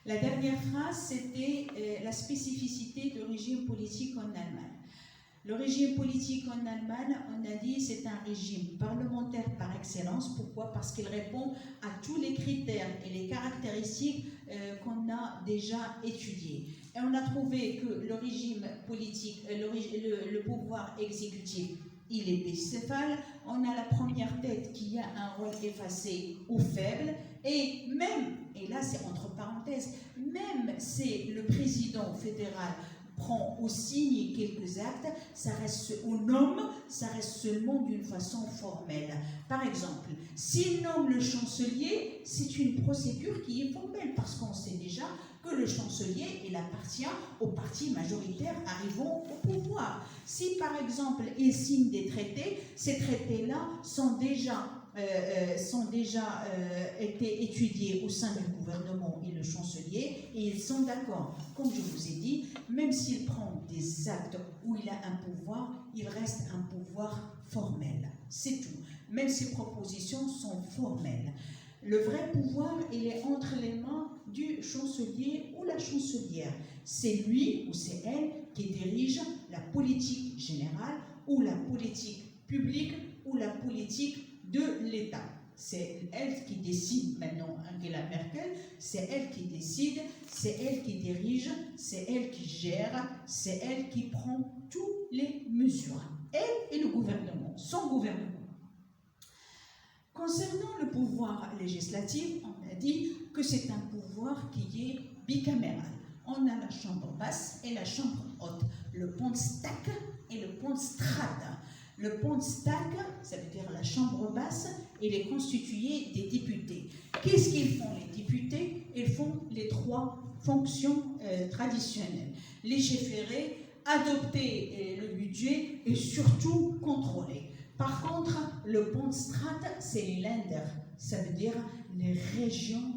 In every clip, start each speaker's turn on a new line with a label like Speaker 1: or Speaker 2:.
Speaker 1: La dernière phrase, c'était la spécificité du régime politique en Allemagne. Le régime politique en Allemagne, on a dit, c'est un régime parlementaire par excellence. Pourquoi? Parce qu'il répond à tous les critères et les caractéristiques qu'on a déjà étudiés. Et on a trouvé que le régime politique, le pouvoir exécutif, il est bicéphale. On a la première tête qui a un rôle effacé ou faible. Et même, et là c'est entre parenthèses, même si le président fédéral prend ou signe quelques actes, ça reste au nomme, ça reste seulement d'une façon formelle. Par exemple, s'il nomme le chancelier, c'est une procédure qui est formelle, parce qu'on sait déjà que le chancelier, il appartient au parti majoritaire arrivant au pouvoir. Si par exemple il signe des traités, ces traités-là sont déjà été étudiés au sein du gouvernement et le chancelier, et ils sont d'accord. Comme je vous ai dit, même s'il prend des actes où il a un pouvoir, il reste un pouvoir formel. C'est tout. Même ses propositions sont formelles. Le vrai pouvoir, il est entre les mains du chancelier ou la chancelière. C'est lui ou c'est elle qui dirige la politique générale ou la politique publique ou la politique de l'État. C'est elle qui décide maintenant, Angela Merkel, c'est elle qui décide, c'est elle qui dirige, c'est elle qui gère, c'est elle qui prend toutes les mesures. Elle et le gouvernement, son gouvernement. Concernant le pouvoir législatif, on a dit que c'est un pouvoir qui est bicaméral. On a la chambre basse et la chambre haute, le Bundestag et le Bundesrat. Le Bundestag, ça veut dire la chambre basse, il est constitué des députés. Qu'est-ce qu'ils font les députés? Ils font les trois fonctions traditionnelles. Légiférer, adopter le budget et surtout contrôler. Par contre, le Bundesrat, c'est les Länder, ça veut dire les régions,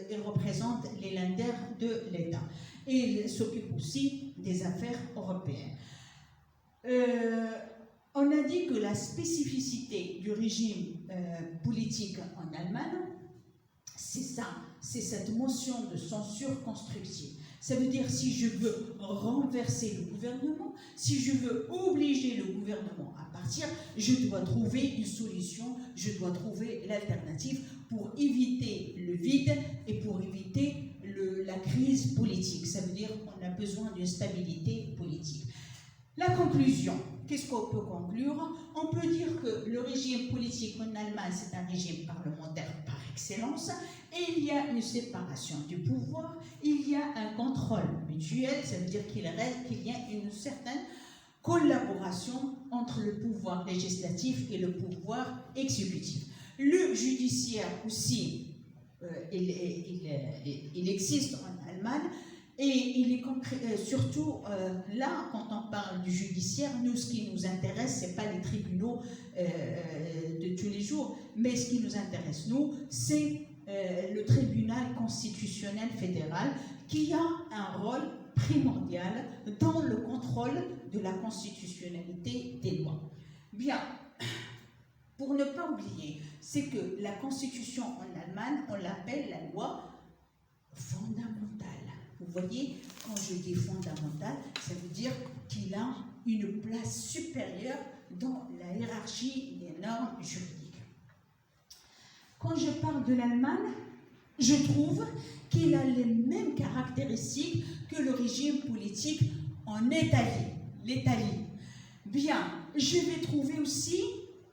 Speaker 1: ils représentent les Länder de l'État. Et ils s'occupent aussi des affaires européennes. On a dit que la spécificité du régime politique en Allemagne, c'est ça, c'est cette motion de censure constructive. Ça veut dire si je veux renverser le gouvernement, si je veux obliger le gouvernement à partir, je dois trouver une solution, je dois trouver l'alternative pour éviter le vide et pour éviter la crise politique. Ça veut dire qu'on a besoin d'une stabilité politique. La conclusion, qu'est-ce qu'on peut conclure? On peut dire que le régime politique en Allemagne, c'est un régime parlementaire par excellence, et il y a une séparation du pouvoir, il y a un contrôle mutuel, ça veut dire qu'il y a une certaine collaboration entre le pouvoir législatif et le pouvoir exécutif. Le judiciaire aussi, il existe en Allemagne, et il est surtout là, quand on parle du judiciaire, nous, ce qui nous intéresse, ce n'est pas les tribunaux de tous les jours, mais ce qui nous intéresse, nous, c'est le tribunal constitutionnel fédéral qui a un rôle primordial dans le contrôle de la constitutionnalité des lois. Bien, pour ne pas oublier, c'est que la constitution en Allemagne, on l'appelle la loi fondamentale. Vous voyez, quand je dis fondamental, ça veut dire qu'il a une place supérieure dans la hiérarchie des normes juridiques. Quand je parle de l'Allemagne, je trouve qu'il a les mêmes caractéristiques que le régime politique en l'Italie. Bien, je vais trouver aussi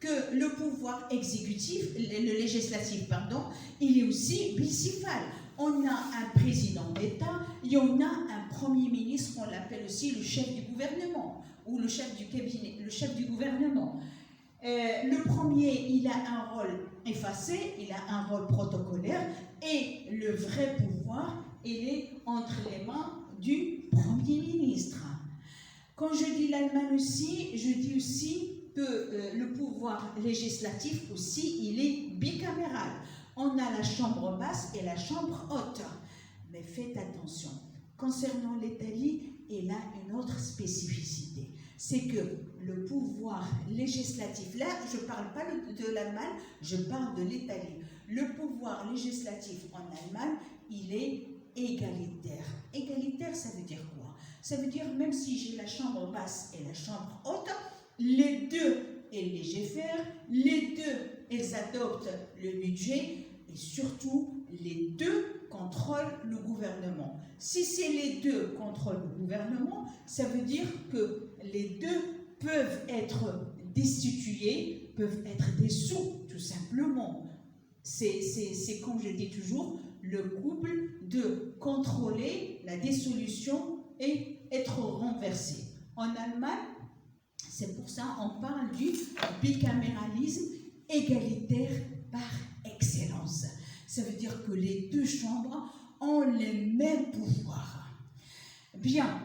Speaker 1: que le pouvoir exécutif, le législatif, pardon, il est aussi bicéphale. On a un président d'État, il y en a un premier ministre, on l'appelle aussi le chef du gouvernement, ou le chef du cabinet, le chef du gouvernement. Le premier, il a un rôle effacé, il a un rôle protocolaire, et le vrai pouvoir, il est entre les mains du Premier ministre. Quand je dis l'Allemagne aussi, je dis aussi que le pouvoir législatif aussi, il est bicaméral. On a la chambre basse et la chambre haute. Mais faites attention, concernant l'Italie, il a une autre spécificité. C'est que le pouvoir législatif, là je ne parle pas de l'Allemagne, je parle de l'Italie. Le pouvoir législatif en Allemagne, il est égalitaire. Égalitaire, ça veut dire quoi? Ça veut dire même si j'ai la chambre basse et la chambre haute, les deux, elles légifèrent, les deux, elles adoptent le budget et surtout, les deux contrôlent le gouvernement. Si c'est les deux contrôlent le gouvernement, ça veut dire que les deux peuvent être destitués, peuvent être dissous, tout simplement. C'est comme je dis toujours, le couple de contrôler la dissolution et être renversé. En Allemagne, c'est pour ça qu'on parle du bicaméralisme égalitaire par excellence. Ça veut dire que les deux chambres ont les mêmes pouvoirs. Bien,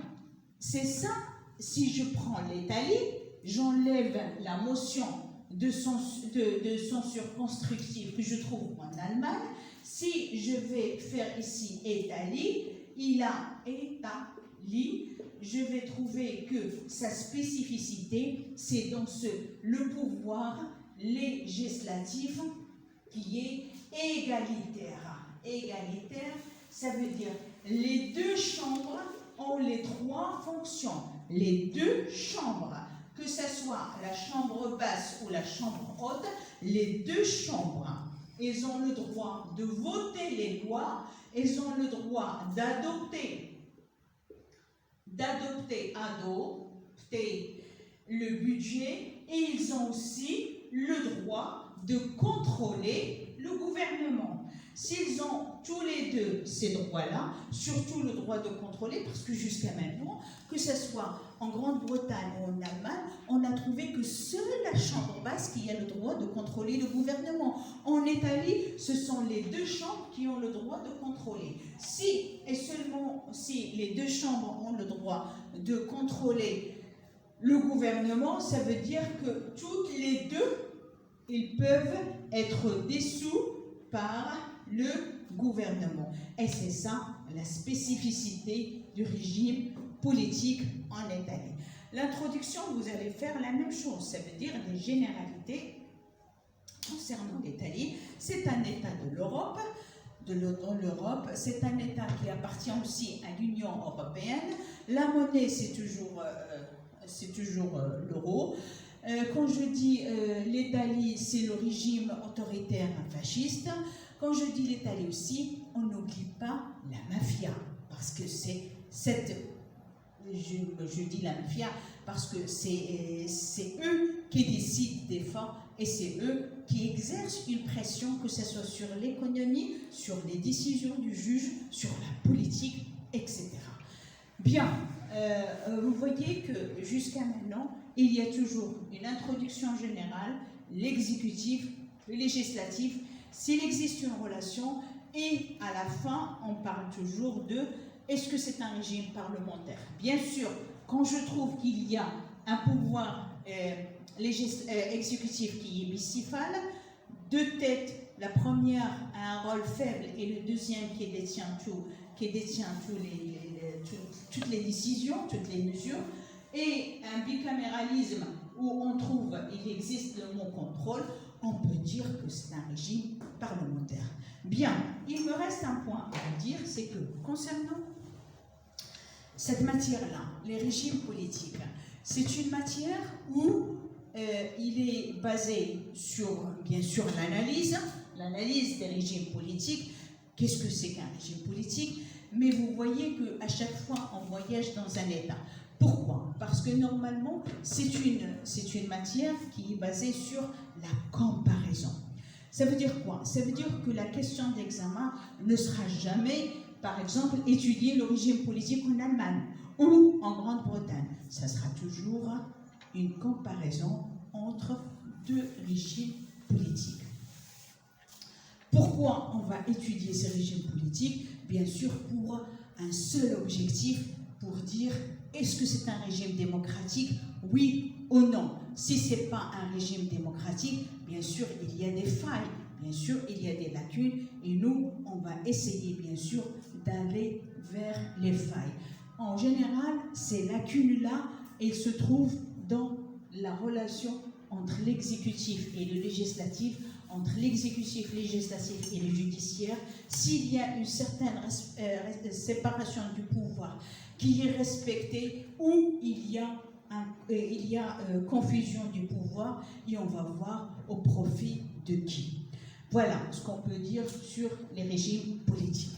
Speaker 1: c'est ça, si je prends l'Italie, j'enlève la motion de censure constructive que je trouve en Allemagne. Si je vais faire ici Italie, il a Italie, je vais trouver que sa spécificité, c'est dans le pouvoir législatif qui est égalitaire. Égalitaire, ça veut dire les deux chambres ont les trois fonctions. Les deux chambres, que ce soit la chambre basse ou la chambre haute, les deux chambres, elles ont le droit de voter les lois, elles ont le droit d'adopter le budget et ils ont aussi le droit de contrôler le gouvernement. S'ils ont tous les deux ces droits-là, surtout le droit de contrôler, parce que jusqu'à maintenant, que ce soit en Grande-Bretagne ou en Allemagne, on a trouvé que seule la chambre basse qui a le droit de contrôler le gouvernement. En Italie, ce sont les deux chambres qui ont le droit de contrôler. Si et seulement si les deux chambres ont le droit de contrôler le gouvernement, ça veut dire que toutes les deux, ils peuvent être dissous par le gouvernement. Et c'est ça la spécificité du régime politique en Italie. L'introduction, vous allez faire la même chose, ça veut dire des généralités concernant l'Italie. C'est un État de l'Europe, c'est un État qui appartient aussi à l'Union européenne. La monnaie, c'est toujours l'euro. Quand je dis l'Italie, c'est le régime autoritaire fasciste. Quand je dis l'Italie aussi, on n'oublie pas la mafia, parce que c'est cette... Je dis la mafia parce que c'est eux qui décident des fois et c'est eux qui exercent une pression, que ce soit sur l'économie, sur les décisions du juge, sur la politique, etc. Bien, vous voyez que jusqu'à maintenant, il y a toujours une introduction générale, l'exécutif, le législatif, s'il existe une relation, et à la fin, on parle toujours de est-ce que c'est un régime parlementaire? Bien sûr, quand je trouve qu'il y a un pouvoir exécutif qui est bicéphale, deux têtes, la première a un rôle faible et le deuxième qui détient toutes les décisions, toutes les mesures, et un bicaméralisme où on trouve, il existe le mot contrôle, on peut dire que c'est un régime parlementaire. Bien, il me reste un point à dire, c'est que concernant cette matière-là, les régimes politiques, c'est une matière où il est basé sur, bien sûr, l'analyse des régimes politiques. Qu'est-ce que c'est qu'un régime politique? Mais vous voyez qu'à chaque fois, on voyage dans un État. Pourquoi? Parce que normalement, c'est une matière qui est basée sur la comparaison. Ça veut dire quoi? Ça veut dire que la question d'examen ne sera jamais, par exemple, étudier le régime politique en Allemagne ou en Grande-Bretagne. Ça sera toujours une comparaison entre deux régimes politiques. Pourquoi on va étudier ces régimes politiques? Bien sûr, pour un seul objectif, pour dire est-ce que c'est un régime démocratique, oui ou non. Si ce n'est pas un régime démocratique, bien sûr, il y a des failles, bien sûr, il y a des lacunes, et nous, on va essayer, bien sûr, d'aller vers les failles. En général, ces lacunes-là, elles se trouvent dans la relation entre l'exécutif et le législatif, entre l'exécutif, législatif et le judiciaire, s'il y a une certaine séparation du pouvoir qui est respectée, ou il y a confusion du pouvoir, et on va voir au profit de qui. Voilà ce qu'on peut dire sur les régimes politiques.